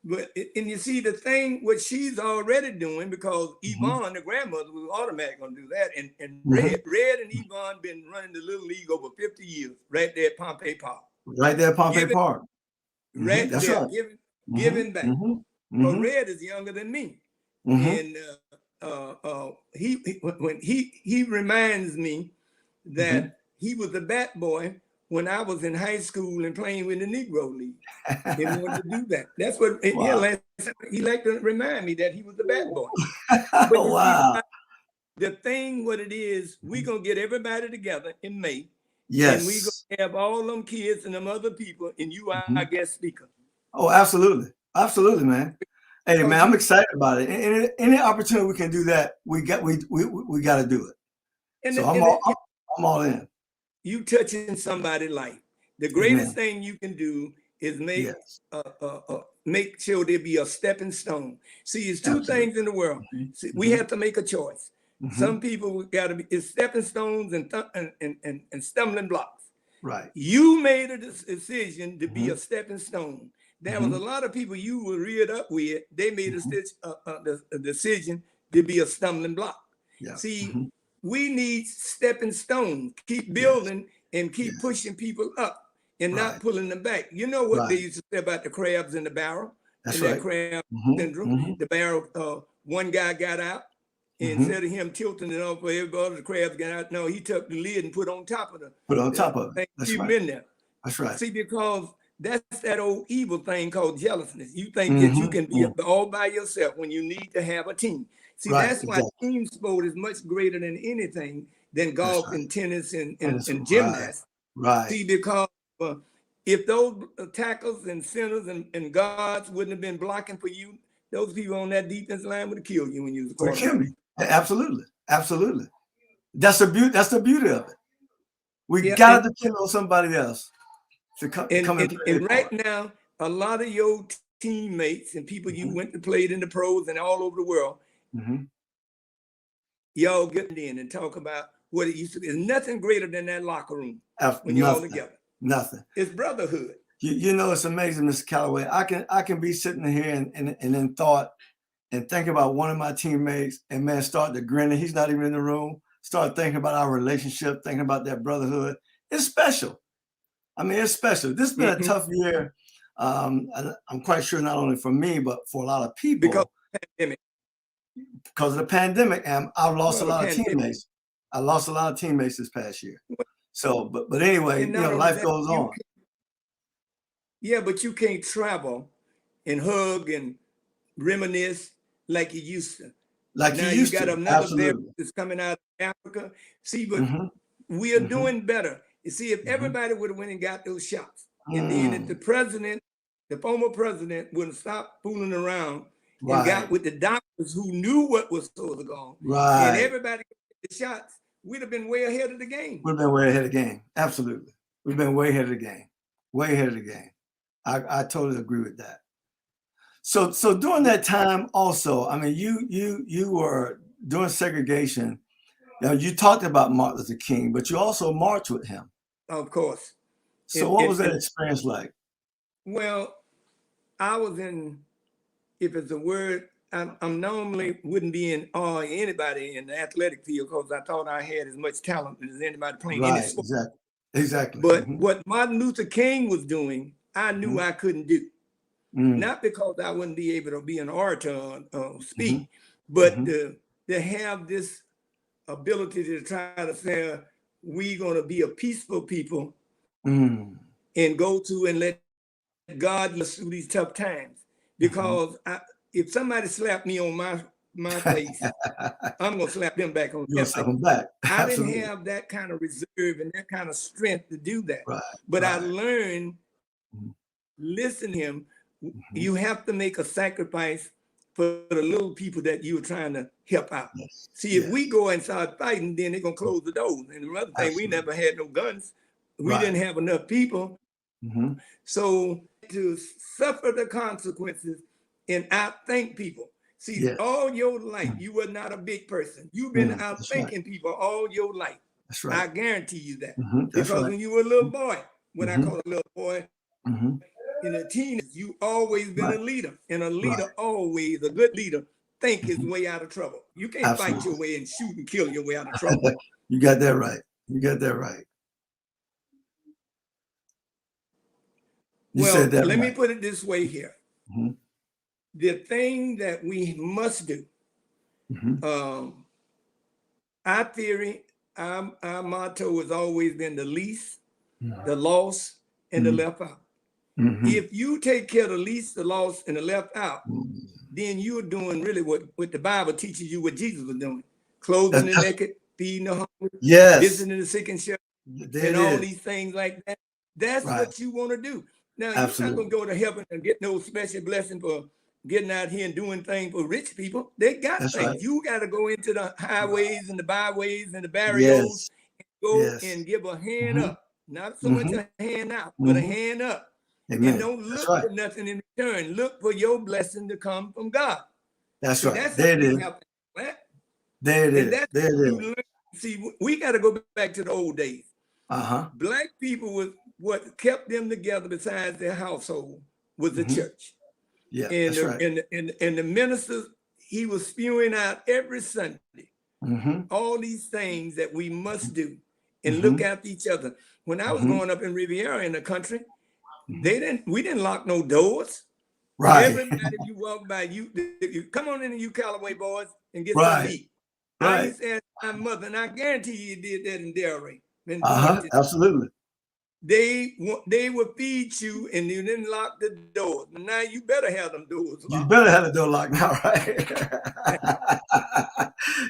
But you see the thing, what she's already doing, because Yvonne, the grandmother, was automatically going to do that. And Red and Yvonne been running the Little League over 50 years, right there at Pompey Park. Right there at Pompey Park. Right That's there, right. giving back. But Red is younger than me. And he reminds me that he was a bat boy when I was in high school and playing with the Negro League. He wanted to do that. That's what he liked to remind me, that he was the bat boy. But the thing, what it is, we're going to get everybody together in May. Yes. And we're going to have all them kids and them other people, and you are our guest speaker. Oh, absolutely. Absolutely, man. Hey, man, I'm excited about it. Any opportunity we can do that, we got to do it. So I'm all in. You touching somebody's life. The greatest thing you can do is make sure there be a stepping stone. See, it's two things in the world. See, we have to make a choice. Some people got to be, it's stepping stones and stumbling blocks. You made a decision to be a stepping stone. There was a lot of people you were reared up with. They made a decision to be a stumbling block. See, we need stepping stones. Keep building and keep pushing people up and not pulling them back. You know what they used to say about the crabs in the barrel? That's that crab syndrome. The barrel, one guy got out, and instead of him tilting it off for everybody, the crabs got out. No, he took the lid and put on top of it. Keep him in there. That's right. See, because that's that old evil thing called jealousness. You think that you can be all by yourself when you need to have a team. See, that's why team sport is much greater than anything than golf and tennis and gymnastics. See, because if those tackles and centers and guards wouldn't have been blocking for you, those people on that defense line would have killed you when you was a quarterback. Absolutely. Absolutely. That's the beauty of it. We got to depend on somebody else to come and right now, a lot of your teammates and people you went to played in the pros and all over the world, y'all get in and talk about what it used to be. There's nothing greater than that locker room when you're all together. Nothing. It's brotherhood. You know, it's amazing, Mr. Calloway. I can be sitting here and in thought, and think about one of my teammates and man, start to grin and he's not even in the room. Start thinking about our relationship, thinking about that brotherhood. It's special. I mean, it's special. This has been a tough year. I'm quite sure not only for me, but for a lot of people. Because of the pandemic, and I've lost a lot of teammates. I lost a lot of teammates this past year. So, but anyway, you know, life goes on. Yeah, but you can't travel and hug and reminisce like you used to. Like now you used got to. another variant that's coming out of Africa. See, but we are doing better. You see, if everybody would have went and got those shots, and then if the president, the former president, wouldn't stop fooling around and got with the doctors who knew what was supposed to go on, and everybody got the shots, we'd have been way ahead of the game. We've been way ahead of the game. Absolutely. We've been way ahead of the game. Way ahead of the game. I totally agree with that. So during that time also, I mean, you were doing segregation. You know, you talked about Martin Luther King, but you also marched with him. Of course. So what was that experience like? Well, I was in, if it's a word, I'm normally wouldn't be in anybody in the athletic field because I thought I had as much talent as anybody playing any sport. Exactly. But what Martin Luther King was doing, I knew I couldn't do. Not because I wouldn't be able to be an orator or speak, but to have this ability to try to say, we're going to be a peaceful people and go to and let God lead us through these tough times. Because if somebody slapped me on my face, I'm going to slap them back on their face. I didn't have that kind of reserve and that kind of strength to do that. But I learned, listen to him, you have to make a sacrifice for the little people that you're trying to help out. See, if we go and start fighting, then they're going to close the doors. And the other thing, we never had no guns. We didn't have enough people. So to suffer the consequences and outthink people. See, all your life, you were not a big person. You've been outthinking people all your life. I guarantee you that. Because when you were a little boy, when I call a little boy, in a teenager, you always been a leader. And a leader always, a good leader, think his way out of trouble. You can't fight your way and shoot and kill your way out of trouble. You got that right. You got that right. Well, let me put it this way here. The thing that we must do, our theory, our motto has always been the least, the lost, and the left out. If you take care of the least, the lost, and the left out, then you're doing really what the Bible teaches you what Jesus was doing. Clothing the naked, feeding the hungry, visiting the sick and shut, and all these things like that. That's what you want to do. Now, you're not going to go to heaven and get no special blessing for getting out here and doing things for rich people. They got things. You got to go into the highways and the byways and the barrios and go and give a hand up. Not so much a hand out, but a hand up. Amen. And don't look for nothing in return. Look for your blessing to come from God. That's right. That's there it is. There it is. There it is. See, we got to go back to the old days. Black people was what kept them together besides their household was the church. Yeah, and that's right. And the ministers, he was spewing out every Sunday all these things that we must do and look after each other. When I was growing up in Riviera in the country, we didn't lock no doors. Everybody you walk by, you come on in, you Calloway boys, and get something to eat. I used to ask my mother, and I guarantee you did that in Delray. Absolutely. They would feed you, and you didn't lock the doors. Now you better have them doors locked. You better have the door locked now, right?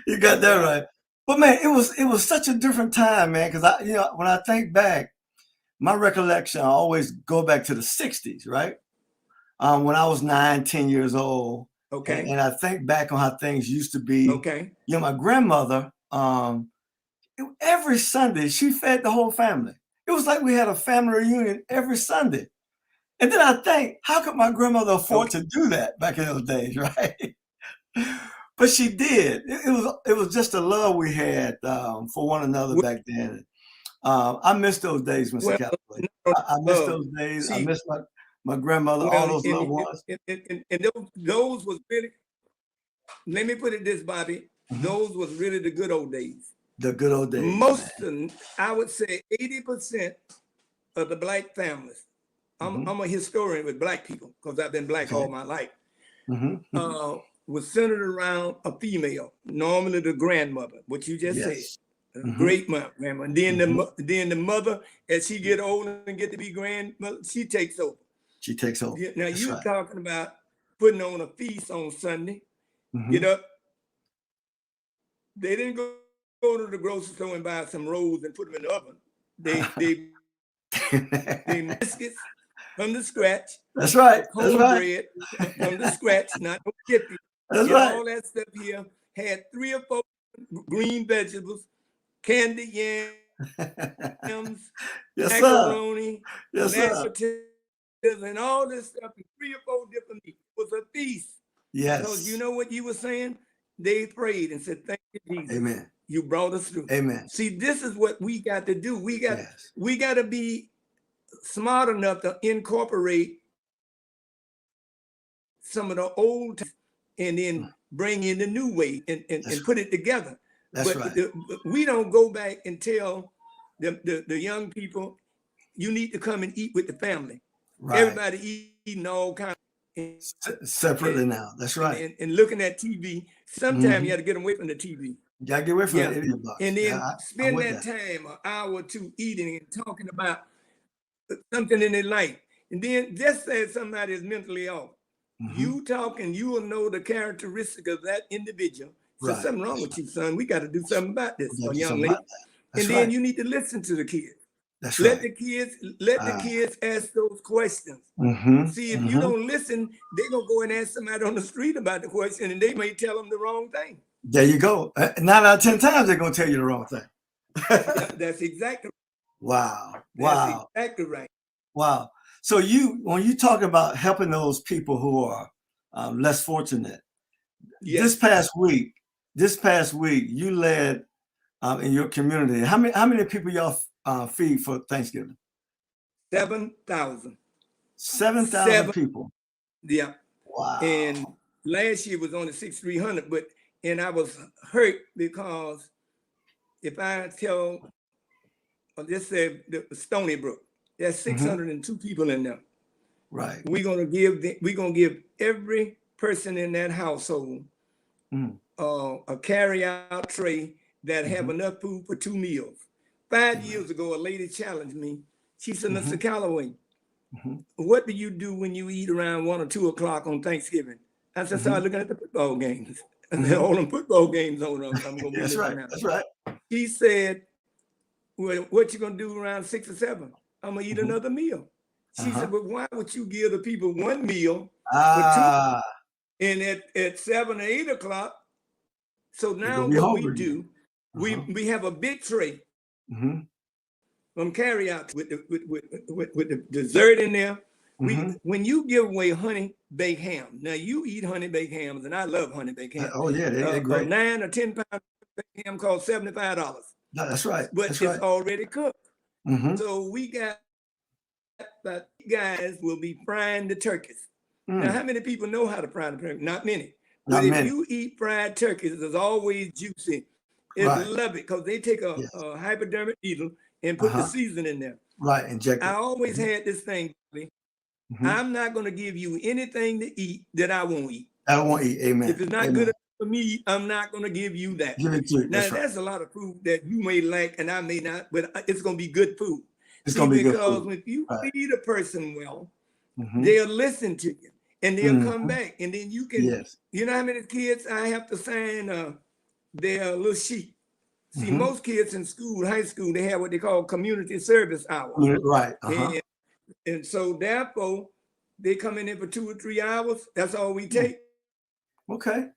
You got that right. But man, it was such a different time, man. Because when I think back, my recollection, I always go back to the 60s, right? When I was 9, 10 years old. And I think back on how things used to be. My grandmother, every Sunday, she fed the whole family. It was like we had a family reunion every Sunday. And then I think, how could my grandmother afford to do that back in those days, right? But she did. It was just a love we had for one another back then. I miss those days, Mr. Calloway. I miss those days. I miss my grandmother, all those loved ones. And those was really let me put it this, Bobby. Those was really the good old days. The good old days. Most of them, I would say 80% of the black families. I'm a historian with black people because I've been black all my life. Was centered around a female, normally the grandmother, what you just said. Great mother, grandma. And then the mother, as she get older and get to be grandmother, she takes over. She takes over. Now you talking about putting on a feast on Sunday. Get up. They didn't go to the grocery store and buy some rolls and put them in the oven. They biscuits from the scratch. That's right. Cornbread from the scratch, not no chippy. That's right. All that stuff here had 3 or 4 green vegetables, candy yams, macaroni, mashed potatoes, and all this stuff, and 3 or 4 different meats. It was a feast. Yes. Because you know what you were saying? They prayed and said, "Thank you, Jesus. Amen. You brought us through." Amen. See, this is what we got to do. We got to be smart enough to incorporate some of the old and then bring in the new way and put it together. That's but right. We don't go back and tell the young people, you need to come and eat with the family. Right. Everybody eating all kinds separately now. That's right. And looking at TV. Sometimes you have to get away from the TV. You gotta get away from it. And then spend that time, an hour or two, eating and talking about something in their life. And then just say somebody is mentally off. You talking, you will know the characteristic of that individual. So something wrong with you, son. We got to do something about this, young lady. And then you need to listen to the kids. That's let the kids ask those questions. See, if you don't listen, they're gonna go and ask somebody on the street about the question, and they may tell them the wrong thing. There you go. 9 out of 10 times they're gonna tell you the wrong thing. That's exactly. Wow. That's exactly right. Wow. So when you talk about helping those people who are less fortunate, this past week, you led in your community. How many people y'all feed for Thanksgiving? 7,000. 7,000 people. Yeah. Wow. And last year was only 6,300, and I was hurt because if I tell, let's say the Stony Brook, there's 602 people in there. Right. We're gonna give every person in that household a carry-out tray that have enough food for 2 meals. 5 years ago, a lady challenged me. She said, "Mr. Calloway, what do you do when you eat around 1 or 2 o'clock on Thanksgiving?" I said, "Start looking at the football games." And all them football games on. I'm gonna be That's right. now. That's right. She said, "Well, what you gonna do around 6 or 7? I'm gonna eat another meal." She said, "But why would you give the people 1 meal for 2? And at 7 or 8 o'clock?" So now what we do, we have a big tray from carry out with the dessert in there. When you give away honey baked ham, now you eat honey baked hams, and I love honey baked ham. Oh yeah, they're great. 9 or 10 pound baked ham costs $75. That's right. But it's already cooked. So we got that guys will be frying the turkeys. Now, how many people know how to fry the turkey? Not many. But if you eat fried turkeys, it's always juicy. It's love it because they take a hypodermic needle and put the seasoning in there. Right, inject it. I always had this thing. I'm not going to give you anything to eat that I won't eat. I won't eat. Amen. If it's not good enough for me, I'm not going to give you that. Give it to you. Now, there's a lot of food that you may like and I may not, but it's going to be good food. It's going to be good food. Because if you feed a person well, they'll listen to you and they'll come back. And then you can, you know how many kids I have to sign their little sheet? See, most kids in school, high school, they have what they call community service hours. Right. And so therefore, they come in for 2 or 3 hours. That's all we take. Okay.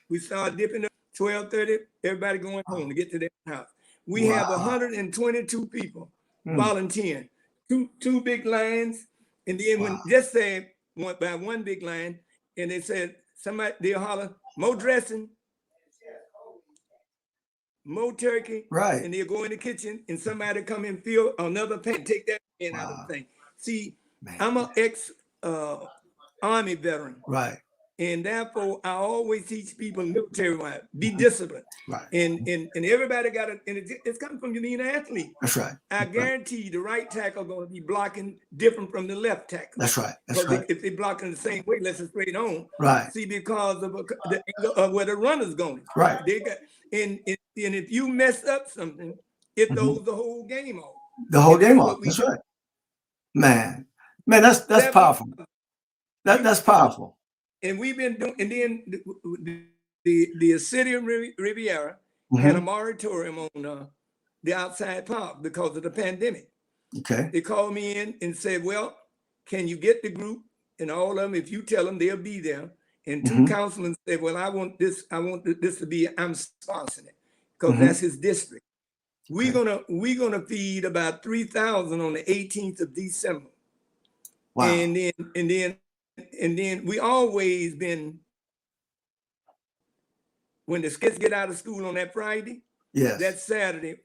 We start dipping at 12:30. Everybody going home to get to their house. We have 122 people volunteering. Two big lines, and then when just say one big line, and they said somebody they'll holler more dressing, more turkey, right? And they'll go in the kitchen, and somebody come and fill another pan, take that pan out of the thing. See, I'm an ex Army veteran, right? And therefore, I always teach people military-wise, be disciplined. Right. And everybody got it, and it's coming from you being an athlete. That's right. I guarantee you the right tackle going to be blocking different from the left tackle. That's right. That's right. If they're blocking the same way, let's straight on. Right. See, because of the angle of where the runner's going. Right. They got, and if you mess up something, it throws the whole game off. The whole game off. That's right. Man, that's powerful. That's powerful. And we've been doing, and then the city of Riviera had a moratorium on the outside park because of the pandemic. Okay. They called me in and said, well, can you get the group and all of them? If you tell them, they'll be there. And two councilmen said, well, I want this to be, I'm sponsoring it because that's his district. We're gonna feed about 3,000 on the 18th of December. Wow. And then we always been, when the kids get out of school on that Friday, that Saturday,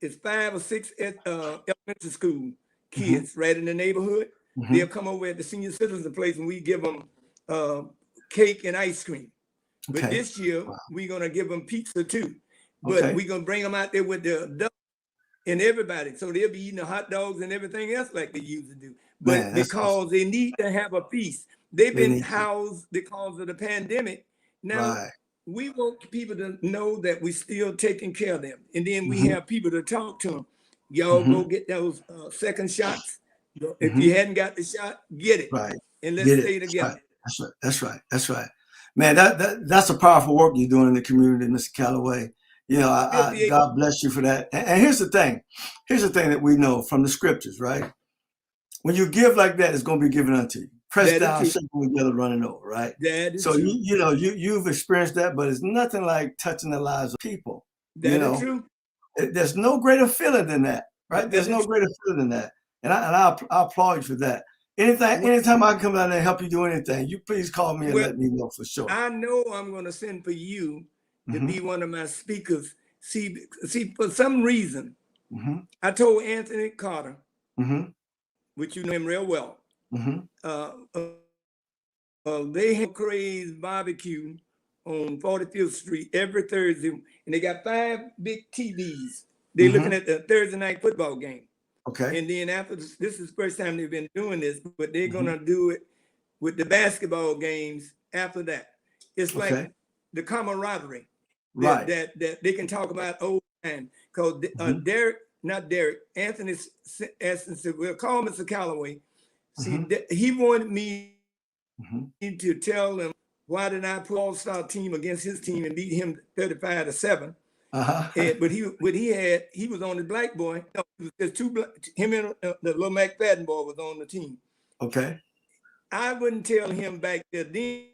it's 5 or 6 elementary school kids right in the neighborhood. They'll come over at the senior citizen place and we give them cake and ice cream. But this year, we're going to give them pizza too. But we're going to bring them out there with the adults and everybody. So they'll be eating the hot dogs and everything else like they used to do. But man, because they need to have a feast. They've been housed because of the pandemic. Now, we want people to know that we're still taking care of them. And then we have people to talk to them. Y'all go get those second shots. If you hadn't got the shot, get it. Right. And let's stay together. That's right. That's right. That's right. Man, that's a powerful work you're doing in the community, Mr. Calloway. You know, God bless you for that. And here's the thing. Here's the thing that we know from the scriptures, right? When you give like that, it's going to be given unto you. Pressed down, shaken together, running over, right? So you've experienced that, but it's nothing like touching the lives of people. That is true. There's no greater feeling than that, right? There's no greater feeling than that. And I applaud you for that. Anytime I can come down there and help you do anything, you please call me and let me know for sure. I know I'm going to send for you to be one of my speakers. See, for some reason, I told Anthony Carter, which you know him real well, they have crazy barbecue on 45th Street every Thursday, and they got 5 big TVs. They're looking at the Thursday night football game. Okay. And then after this is the first time they've been doing this, but they're gonna do it with the basketball games after that. It's like the camaraderie that they can talk about old time. Because Anthony asked and said, well, call Mr. Calloway. See, he wanted me to tell him why did I put all-star team against his team and beat him 35-7. But he was on the black boy. No, there's him and the little McFadden boy was on the team. Okay. I wouldn't tell him back there then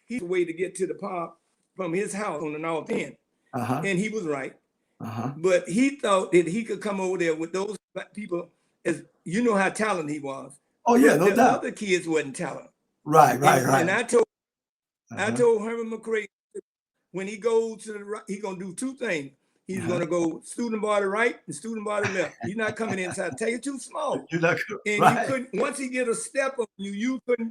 he's a way to get to the park from his house on the north end. And he was right. But he thought that he could come over there with those people, as you know how talented he was. Oh yeah, no doubt. The other kids wasn't talented. Right. And I told Herman McCray, when he goes to the right, he's gonna do 2 things. He's gonna go student body right and student body left. He's not coming inside. Tell you too small. You're not and you couldn't. Once he get a step on you,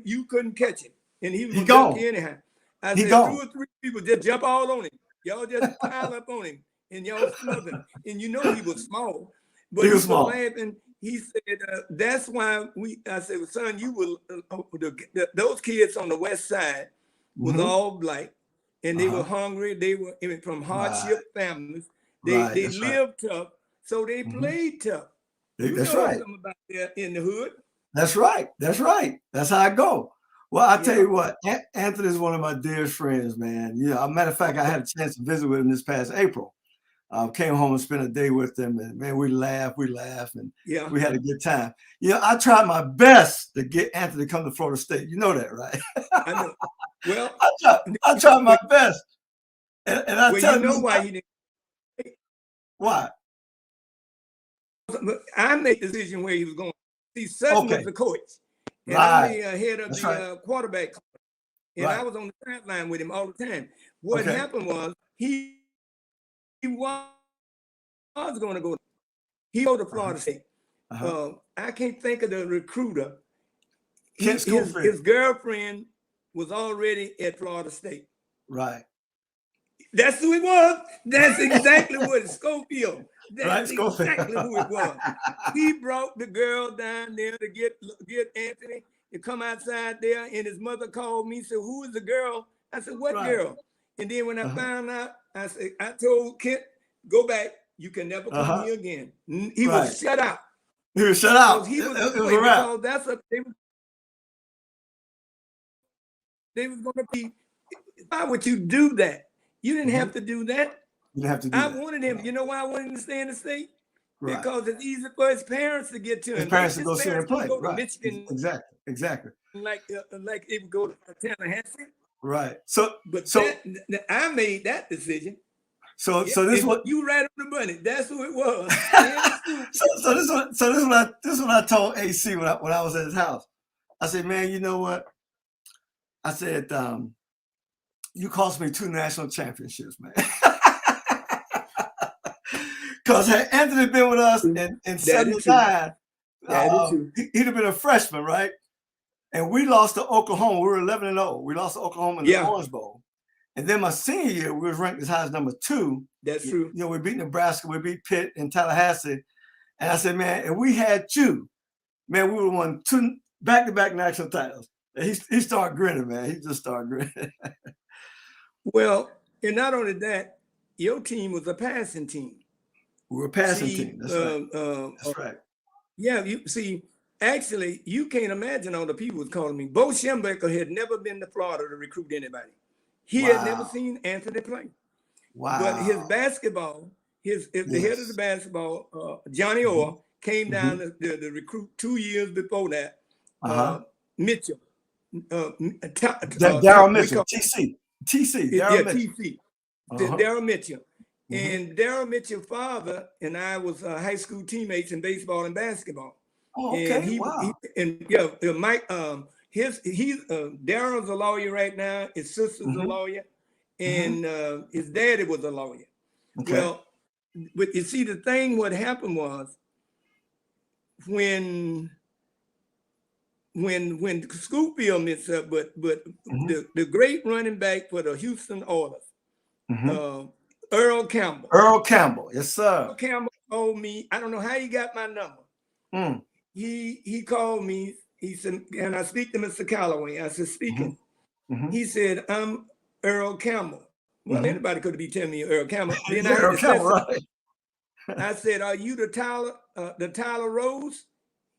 you couldn't catch him. And he was gone anyhow. I said 2 or 3 people just jump all on him. Y'all just pile up on him and y'all smother him. And you know he was small, but he was small. Laughing. He said, "That's why I said, well, son, you will. Those kids on the west side was all black." And they were hungry. They were from hardship families. They lived tough, so they played tough. That's right. Something about that in the hood. That's right. That's right. That's how I go. Well, I tell you what, Anthony is one of my dearest friends, man. As a matter of fact, I had a chance to visit with him this past April. Came home and spent a day with him, and man, we laughed, and we had a good time. I tried my best to get Anthony to come to Florida State. You know that, right? I know. Well, I tried my best, and I tell you why he didn't. Why? I made the decision where he was going. See, Sutton was the coach, and I'm the head of the quarterback, and I was on the sideline with him all the time. What happened was he was going to go. He go to Florida State. I can't think of the recruiter. his girlfriend was already at Florida State. Right. That's who it was. That's exactly what it Schofield. That's right, exactly who it was. He brought the girl down there to get Anthony to come outside there, and his mother called me, said, "Who is the girl?" I said, "What girl?" And then when I found out, I told Kent, "Go back. You can never come here again." He was shut out. He was shut out. He was it was a wrap. because that's a they was going to be. Why would you do that? You didn't have to do that. You didn't have to do I that. wanted him. You know why I wanted him to stay in the state? Right. Because it's easy for his parents to get to him. His parents to go see him play. Go to Right. Michigan, Exactly. Like they would go to Tallahassee. Right. But I made that decision. So this what you right on the money. That's who it was. this is what I told AC when I was at his house. I said, "Man, you know what?" I said, "You cost me 2 national championships, man." Because had Anthony been with us in 79, he'd have been a freshman, right? And we lost to Oklahoma. We were 11-0. We lost to Oklahoma in the Orange Bowl. And then my senior year, we was ranked as high as number 2. That's true. You know, we beat Nebraska, we beat Pitt and Tallahassee. And I said, "Man, if we had you, man, we would have won 2 back-to-back national titles." And he started grinning, man. He just started grinning. Well, and not only that, your team was a passing team. We were a passing team. That's right. That's right. Yeah, you see, actually, you can't imagine all the people was calling me. Bo Schembecker had never been to Florida to recruit anybody. He had never seen Anthony play. Wow. But his basketball, the head of the basketball, Johnny Orr, came down to recruit 2 years before that. Mitchell. Daryl Mitchell. TC. Daryl Mitchell. And Daryl Mitchell's father and I was high school teammates in baseball and basketball. Oh, okay. And Mike, Daryl's a lawyer right now. His sister's a lawyer, and his daddy was a lawyer. Okay. Well, but you see, the thing, what happened was when Schofield messed up, but the great running back for the Houston Oilers, Earl Campbell. Earl Campbell, yes, sir. Earl Campbell told me, I don't know how he got my number. He called me. He said, "Can I speak to Mr. Calloway?" I said, "Speaking." He said, "I'm Earl Campbell." Well, anybody could be telling me Earl Campbell. Then Earl Campbell, right? I said, "Are you the Tyler Rose?"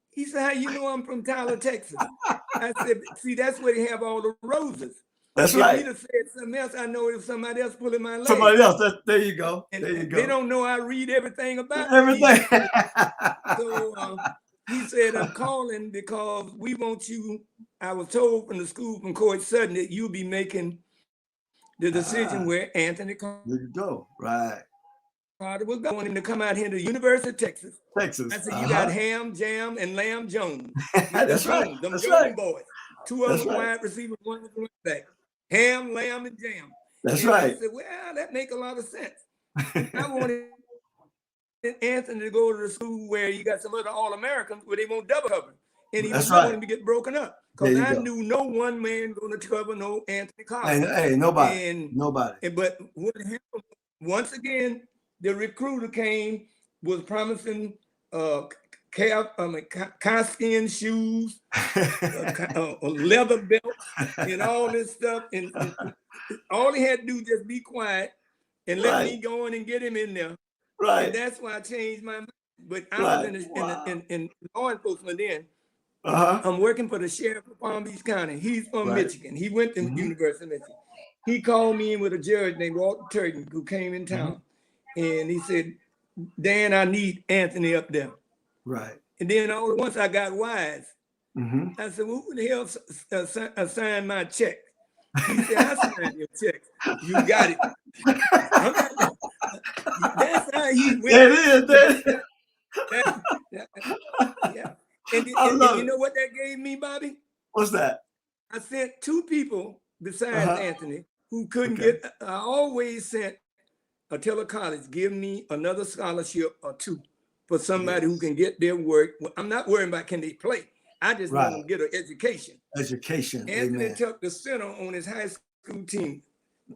He said, "How you know I'm from Tyler, Texas?" I said, "See, that's where they have all the roses." That's right. If he'd have said something else, I know it was somebody else pulling my leg. Somebody else. There you go. And there you go. They don't know I read everything about everything. So he said, "I'm calling because we want you." I was told from the school from Coach Sutton that you'll be making the decision where Anthony Carter. There you go. Right. Carter was going him to come out here to the University of Texas. I said, "You got Ham, Jam, and Lamb Jones." That's right. Them Jones boys. 2 of them wide receivers, 1 was running back. Ham, Lamb, and Jam. That's right. I said, "Well, that make a lot of sense." I wanted Anthony to go to the school where you got some other All-Americans where they won't double cover. And he was going to get broken up. Because I knew no one man going to cover no Anthony Carter. Hey, nobody. Nobody. But what happened, once again, the recruiter came, was promising calfskin shoes, leather belts, and all this stuff. And all he had to do was just be quiet and let me go in and get him in there. Right. And that's why I changed my mind. But I was in law enforcement then. I'm working for the sheriff of Palm Beach County. He's from Michigan. He went to the University of Michigan. He called me in with a judge named Walter Turton who came in town. And he said, "Dan, I need Anthony up there." Right. And then all at once I got wise. I said, "Well, who the hell signed my check?" He said, "I signed your check. You got it." That's how he went. Yeah. And you know what that gave me, Bobby? What's that? I sent 2 people besides Anthony who couldn't get. I always sent Attila College, give me another scholarship or 2 for somebody who can get their work. I'm not worrying about can they play. I just want them to get an education. Education. Anthony Amen. took the center on his high school team,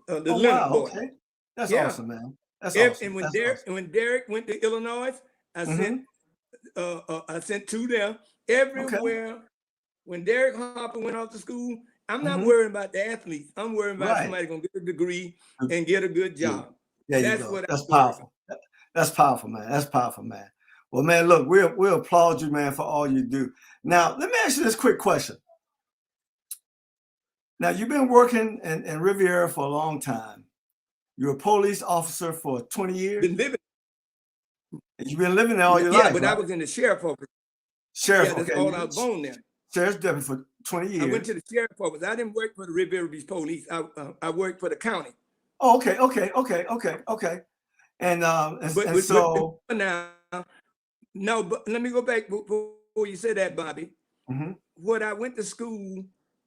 the Oh, Leonard wow. boy. Okay. That's awesome, man. That's awesome. And when That's Derek, awesome. when Derek went to Illinois, I sent two there. Everywhere. When Derek Harper went off to school, I'm not worrying about the athletes. I'm worrying about somebody gonna get a degree and get a good job. There you go. That's powerful. That's powerful, man. That's powerful, man. Well, man, look, we'll applaud you, man, for all you do. Now, let me ask you this quick question. Now, you've been working in Riviera for a long time. You're a police officer for 20 years? Been living. You've been living there all your life, Yeah, but right? I was in the sheriff office. Sheriff, that's all I was born there. Sheriff's deputy for 20 years. I went to the sheriff office. I didn't work for the Riviera Beach Police. I worked for the county. Oh, okay. And so now, no, but let me go back before you said that, Bobby. What I went to school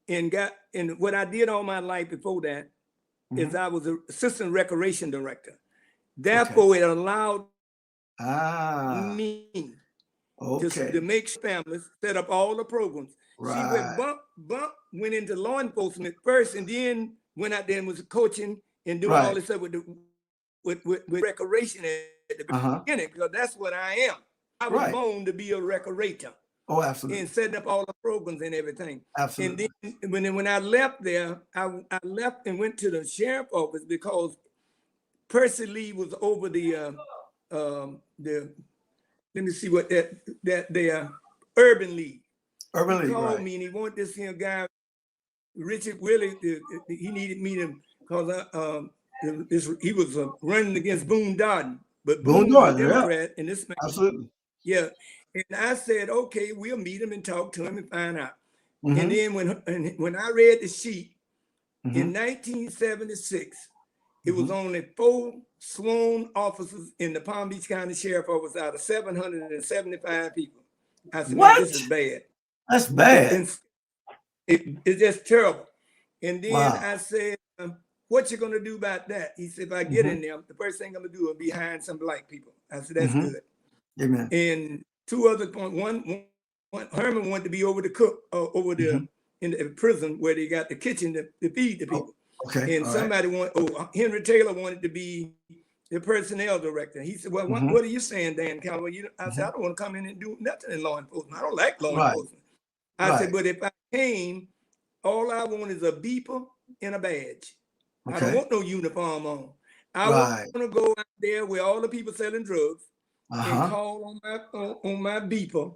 and what I did all my life before that is I was an assistant recreation director. Therefore, it allowed me to make families set up all the programs. Right. See, when Bump went into law enforcement first, and then went out there and was coaching and doing all this stuff with recreation at the beginning, because that's what I am. I was born to be a recreator. Oh, absolutely. And setting up all the programs and everything. Absolutely. And then when I left there, I left and went to the sheriff office because Percy Lee was over the let me see what the Urban League. Urban League. He called me and he wanted this here guy, Richard Willie. He needed me to because he was running against Boone Darden, but Boone was a Democrat, and this man, absolutely. Yeah. And I said, okay, we'll meet him and talk to him and find out. And then when I read the sheet in 1976, it was only 4 sworn officers in the Palm Beach County Sheriff Office out of 775 people. I said, man, this is bad. That's bad. It's just terrible. And then I said, what you gonna do about that? He said, if I get in there, the first thing I'm gonna do is be hiring some black people. I said, that's good. Amen. And 2 other points. One, Herman wanted to be over the cook, over there in the prison where they got the kitchen to feed the people. Okay. And somebody Henry Taylor wanted to be the personnel director. He said, well, what are you saying, Dan Calloway? I said, I don't want to come in and do nothing in law enforcement. I don't like law enforcement. I said, but if I came, all I want is a beeper and a badge. I don't want no uniform on. I want to go out there where all the people selling drugs and call on my beeper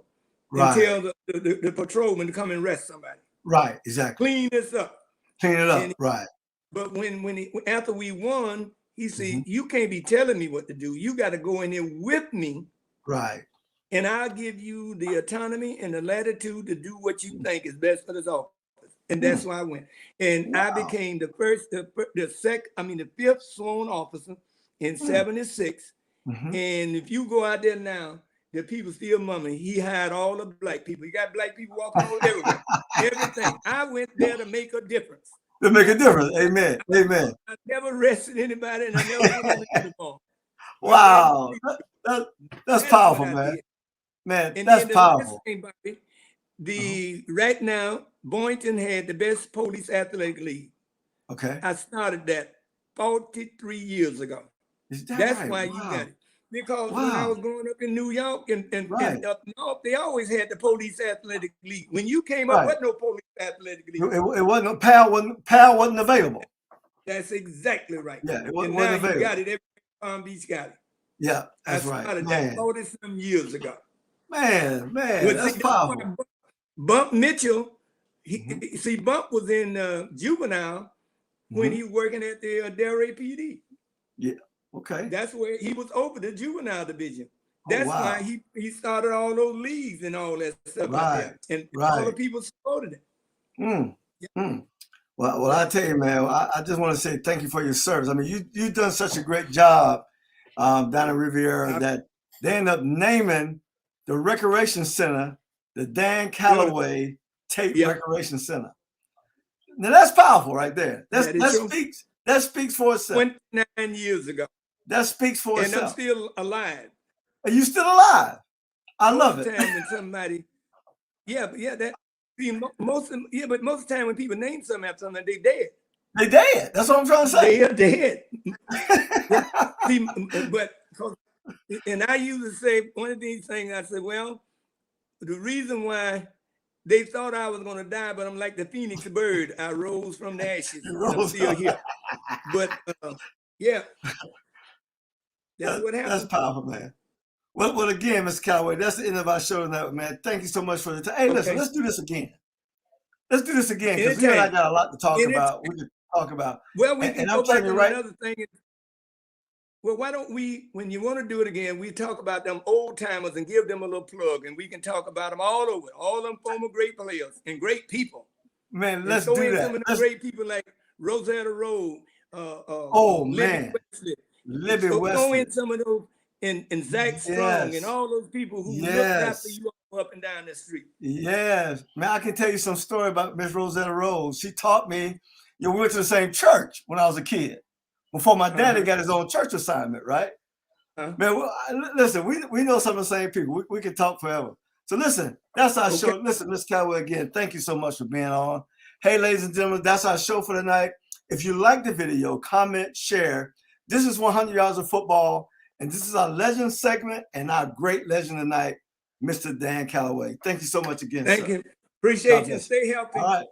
and tell the patrolman to come and arrest somebody. Right, exactly. Clean this up. Clean it up, right. But after we won, he said, you can't be telling me what to do. You got to go in there with me. Right. And I'll give you the autonomy and the latitude to do what you think is best for this office. And that's why I went. And I became the 5th sworn officer in 76. And if you go out there now, the people still mumming. He hired all the black people. He got black people walking over everywhere. Everything. I went there to make a difference. To make a difference. Amen. Amen. I never arrested anybody, and I never put them in uniform. Wow. That's powerful, man. Man, and that's powerful. Right now, Boynton had the best police athletic league. Okay. I started that 43 years ago. That's why you got it. Because when I was growing up in New York and up north, they always had the police athletic league. When you came up, wasn't no police athletic league. It wasn't. PAL wasn't available. That's exactly right. Yeah, it wasn't now available. You got it. Every Palm Beach got it. Yeah, that's right. I started that 40-some years ago. Man, that's powerful. Bump Mitchell, see, Bump was in juvenile when he was working at the Delray PD. Yeah. Okay. That's where he was over the juvenile division. That's why he started all those leagues and all that stuff out there. And all the people supported it. Well, I tell you, man, I just want to say thank you for your service. I mean, you've done such a great job down in Riviera that they end up naming the recreation center the Dan Calloway Tate Recreation Center. Now that's powerful right there. That speaks for itself. 29 years ago. That speaks for itself. And I'm still alive. Are you still alive? I love it. When somebody Yeah, but yeah, that most of the time when people name something after something, they dead. They dead. That's what I'm trying to say. They are dead. See, but and I usually say one of these things. I said, well, the reason why they thought I was going to die, but I'm like the phoenix bird. I rose from the ashes, and I'm still here. But yeah, that's what happened. That's powerful, man. Well, again, Mr. Calloway, that's the end of our show tonight, man. Thank you so much for the time. Hey, listen, let's do this again. Let's do this again because you and I got a lot to talk about. We can talk about. Well, we can go back on another thing. Well, why don't we, when you want to do it again, we talk about them old timers and give them a little plug, and we can talk about them all over, all them former great players and great people. Man, let's do that. Some of the great people like Rosetta Road. Man, Libby Wesley. Throw in some of those. And Zach Strong and all those people who looked after you up and down the street. Yes. Man, I can tell you some story about Miss Rosetta Rose. She taught me, we went to the same church when I was a kid, before my daddy got his own church assignment, right? Man, listen, we know some of the same people. We can talk forever. So listen, that's our show. Listen, Miss Calloway, again, thank you so much for being on. Hey, ladies and gentlemen, that's our show for tonight. If you like the video, comment, share. This is 100 Yards of Football. And this is our legend segment and our great legend tonight, Mr. Dan Calloway. Thank you so much again. Thank you. Appreciate you. Stay healthy. All right.